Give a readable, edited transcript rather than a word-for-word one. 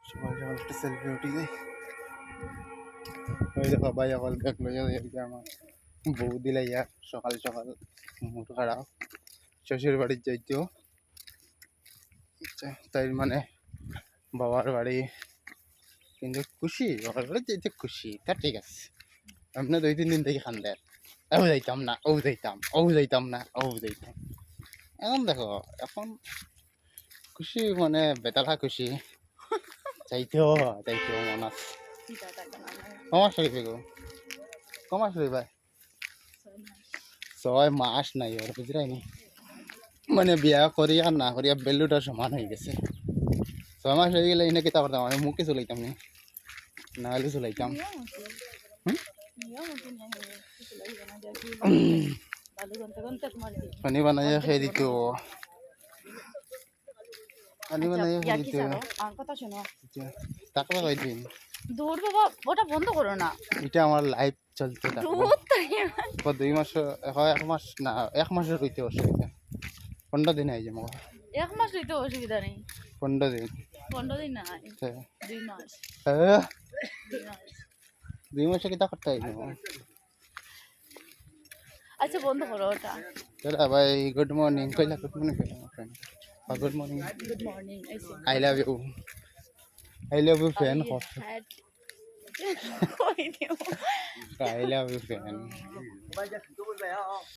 সকাল সকাল একটা সেলফি উঠি যাই। ওই দেখো ভাই সকল দেখলো যে আমার বউ দিলে ইয়া সকাল সকাল মুড খারাপ শ্বশুর বাড়ির যাইতেও তাই মানে বাবার বাড়ি কিন্তু খুশি বাবার বাড়ি যাইতে খুশি তা ঠিক আছে। আপনি 2-3 দিন থেকে খান দেন ও যাইতাম না ও যাইতাম ও যাইতাম না ও যাইতাম। এখন দেখো এখন খুশি মানে বেতালা খুশি যাইতেও মন আছে। কমাস রইবে গো কমাস রইবা 6 মাস নাই আর বুঝরাইনি মানে বিয়া করি আর না করি বেলুটা সমান হয়ে গেছে। 6 মাস হয়ে গেলে এনে কিতা করতাম আমি মুখে চলাইতাম নি না হলে চলাইতাম। পানি বানাইয়া খেয়ে দিত পানি বানাইয়া খেয়ে দিত টাকা কই দিন দূর বাবা ওটা বন্ধ করো না এটা আমার লাইফ চলতে থাকবে 2 মাস হয় 1 মাস না 1 মাসের হইতে অসুবিধা 15 দিন আই যাবো 1 মাস হইতে অসুবিধা নেই 15 দিন 15 দিন না 2 মাস 2 মাস 2 মাসে কিতা করতে আইব। আচ্ছা বন্ধ করো ওটা। চলো ভাই গুড মর্নিং কইলা good morning friend good morning good morning I love you friend কই দিও I love you, friend.